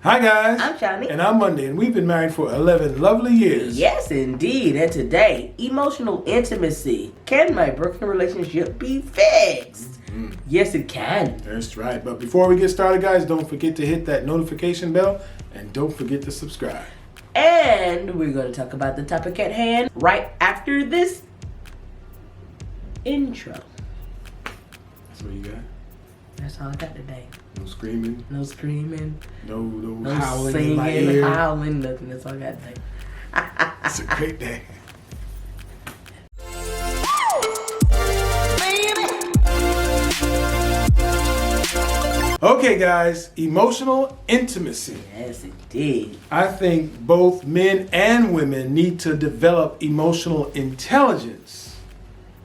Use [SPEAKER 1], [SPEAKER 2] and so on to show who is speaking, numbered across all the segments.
[SPEAKER 1] Hi guys.
[SPEAKER 2] I'm Shauni.
[SPEAKER 1] And I'm Mondi, and we've been married for 11 lovely years.
[SPEAKER 2] Yes, indeed. And today, emotional intimacy. Can my broken relationship be fixed?
[SPEAKER 1] Mm-hmm.
[SPEAKER 2] Yes, it can.
[SPEAKER 1] That's right. But before we get started, guys, don't forget to hit that notification bell and don't forget to subscribe.
[SPEAKER 2] And we're going to talk about the topic at hand right after this intro.
[SPEAKER 1] That's what you got?
[SPEAKER 2] That's all I got today.
[SPEAKER 1] No screaming.
[SPEAKER 2] No screaming.
[SPEAKER 1] No howling
[SPEAKER 2] singing,
[SPEAKER 1] in my ear.
[SPEAKER 2] howling, nothing. That's all I got today.
[SPEAKER 1] It's a great day. Okay, guys, emotional intimacy.
[SPEAKER 2] Yes, indeed.
[SPEAKER 1] I think both men and women need to develop emotional intelligence,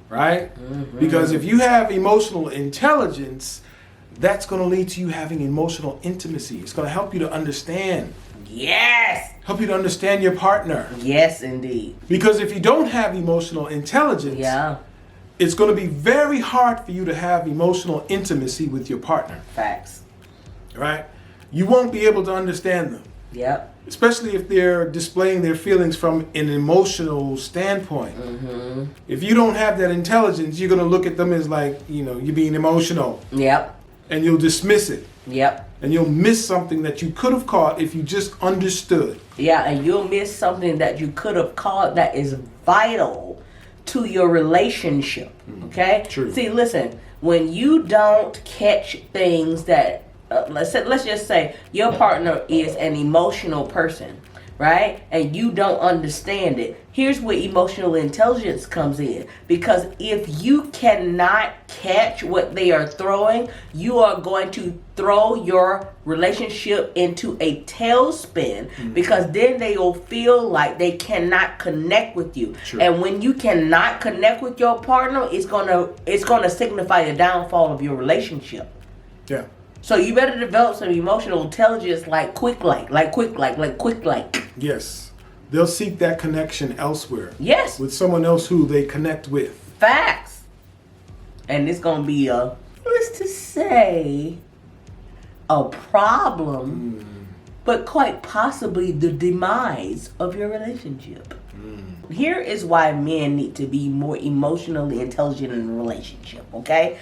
[SPEAKER 1] right?
[SPEAKER 2] Mm-hmm.
[SPEAKER 1] Because if you have emotional intelligence, that's going to lead to you having emotional intimacy. It's going to help you to understand.
[SPEAKER 2] Yes.
[SPEAKER 1] Help you to understand your partner.
[SPEAKER 2] Yes, indeed.
[SPEAKER 1] Because if you don't have emotional intelligence, it's going to be very hard for you to have emotional intimacy with your partner.
[SPEAKER 2] Facts.
[SPEAKER 1] Right? You won't be able to understand them.
[SPEAKER 2] Yep.
[SPEAKER 1] Especially if they're displaying their feelings from an emotional standpoint.
[SPEAKER 2] Mm-hmm.
[SPEAKER 1] If you don't have that intelligence, you're going to look at them as like, you're being emotional.
[SPEAKER 2] Yep.
[SPEAKER 1] And you'll dismiss it.
[SPEAKER 2] Yep.
[SPEAKER 1] And you'll miss something that you could have caught if you just understood.
[SPEAKER 2] Yeah, and you'll miss something that you could have caught that is vital to your relationship. Okay?
[SPEAKER 1] True.
[SPEAKER 2] See, listen, when you don't catch things that, let's just say your partner is an emotional person, right? And you don't understand it. Here's where emotional intelligence comes in. Because if you cannot catch what they are throwing, you are going to throw your relationship into a tailspin, because then they will feel like they cannot connect with you.
[SPEAKER 1] True.
[SPEAKER 2] And when you cannot connect with your partner, it's gonna signify the downfall of your relationship.
[SPEAKER 1] Yeah.
[SPEAKER 2] So you better develop some emotional intelligence like quick like.
[SPEAKER 1] Yes. They'll seek that connection elsewhere.
[SPEAKER 2] Yes.
[SPEAKER 1] With someone else who they connect with.
[SPEAKER 2] Facts. And it's going to be let's just say, a problem, but quite possibly the demise of your relationship. Here is why men need to be more emotionally intelligent in a relationship, okay?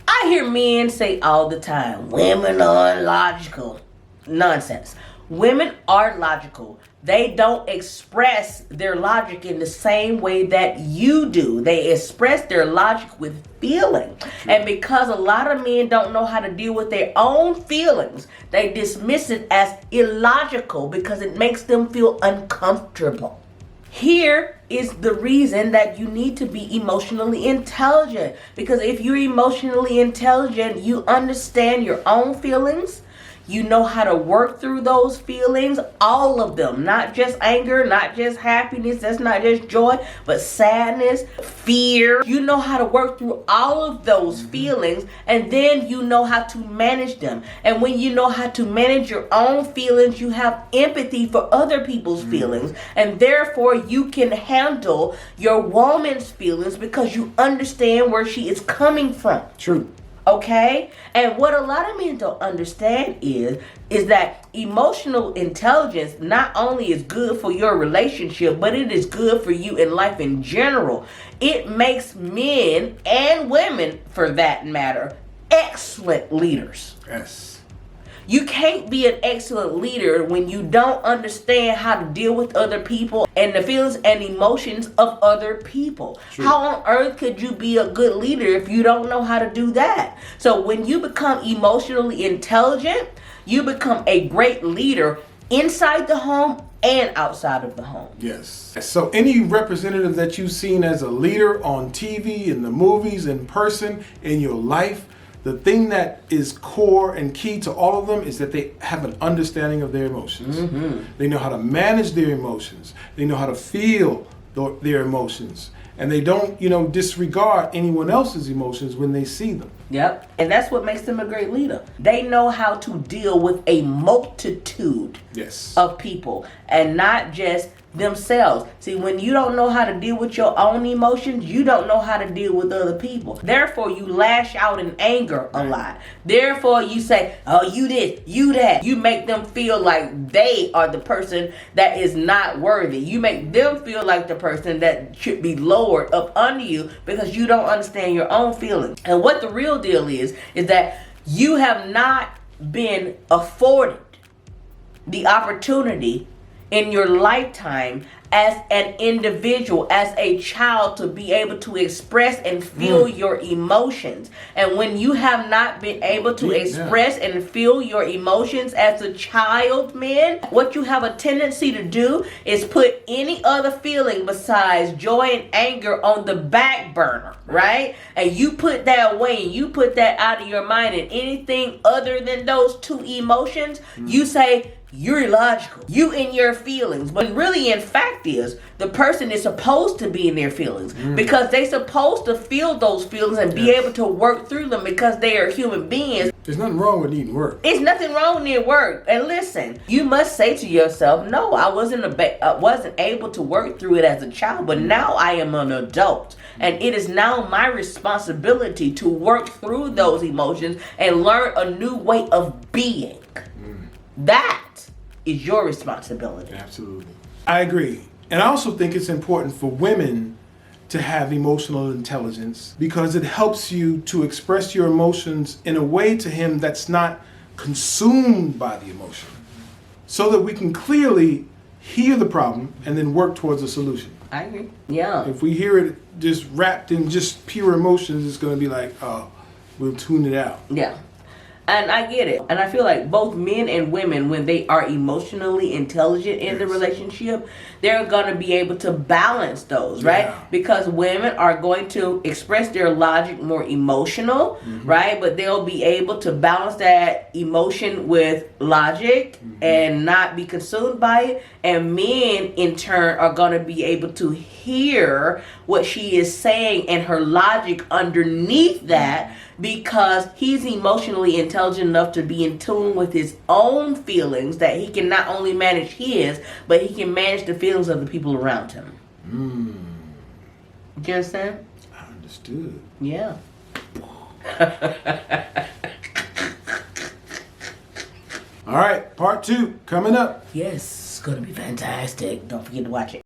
[SPEAKER 2] I hear men say all the time, women are illogical. Nonsense. Women are logical. They don't express their logic in the same way that you do. They express their logic with feeling. And because a lot of men don't know how to deal with their own feelings, they dismiss it as illogical because it makes them feel uncomfortable. Here is the reason that you need to be emotionally intelligent. Because if you're emotionally intelligent, you understand your own feelings. You know how to work through those feelings, all of them, not just anger, not just happiness, that's not just joy, but sadness, fear. You know how to work through all of those feelings, and then you know how to manage them. And when you know how to manage your own feelings, you have empathy for other people's feelings, and therefore you can handle your woman's feelings because you understand where she is coming from.
[SPEAKER 1] True.
[SPEAKER 2] Okay? And what a lot of men don't understand is that emotional intelligence not only is good for your relationship, but it is good for you in life in general. It makes men and women, for that matter, excellent leaders.
[SPEAKER 1] Yes.
[SPEAKER 2] You can't be an excellent leader when you don't understand how to deal with other people and the feelings and emotions of other people.
[SPEAKER 1] True.
[SPEAKER 2] How on earth could you be a good leader if you don't know how to do that? So when you become emotionally intelligent, you become a great leader inside the home and outside of the home.
[SPEAKER 1] Yes. So any representative that you've seen as a leader on TV, in the movies, in person, in your life, the thing that is core and key to all of them is that they have an understanding of their emotions. They know how to manage their emotions. They know how to feel their emotions. And they don't, disregard anyone else's emotions when they see them.
[SPEAKER 2] Yep. And that's what makes them a great leader. They know how to deal with a multitude
[SPEAKER 1] Yes.
[SPEAKER 2] of people and not just themselves. See, when you don't know how to deal with your own emotions, you don't know how to deal with other people. Therefore, you lash out in anger a lot. Therefore, you say, oh, you this, you that. You make them feel like they are the person that is not worthy. You make them feel like the person that should be lowered up under you because you don't understand your own feelings. And what the real deal is that you have not been afforded the opportunity in your lifetime as an individual, as a child, to be able to express and feel your emotions. And when you have not been able to express and feel your emotions as a child, man, what you have a tendency to do is put any other feeling besides joy and anger on the back burner, right? And you put that away and you put that out of your mind, and anything other than those two emotions, you say, you're illogical. You in your feelings. But really, in fact, is the person is supposed to be in their feelings because they supposed to feel those feelings and be able to work through them because they are human beings.
[SPEAKER 1] There's nothing wrong with needing work.
[SPEAKER 2] It's nothing wrong with needing work. And listen, you must say to yourself, no, I wasn't able to work through it as a child, but now I am an adult. And it is now my responsibility to work through those emotions and learn a new way of being. That is your responsibility.
[SPEAKER 1] Absolutely. I agree. And I also think it's important for women to have emotional intelligence because it helps you to express your emotions in a way to him that's not consumed by the emotion, so that we can clearly hear the problem and then work towards a solution.
[SPEAKER 2] I agree. Yeah.
[SPEAKER 1] If we hear it just wrapped in just pure emotions, it's going to be like, oh, we'll tune it out.
[SPEAKER 2] Yeah. And I get it. And I feel like both men and women, when they are emotionally intelligent in the relationship, they're going to be able to balance those, right?
[SPEAKER 1] Yeah.
[SPEAKER 2] Because women are going to express their logic more emotional, right? But they'll be able to balance that emotion with logic and not be consumed by it. And men, in turn, are going to be able to hear what she is saying and her logic underneath that, because he's emotionally intelligent enough to be in tune with his own feelings, that he can not only manage his, but he can manage the feelings of the people around him. Do you understand?
[SPEAKER 1] I understood.
[SPEAKER 2] Yeah.
[SPEAKER 1] All right, part 2 coming up.
[SPEAKER 2] Yes, it's going to be fantastic. Don't forget to watch it.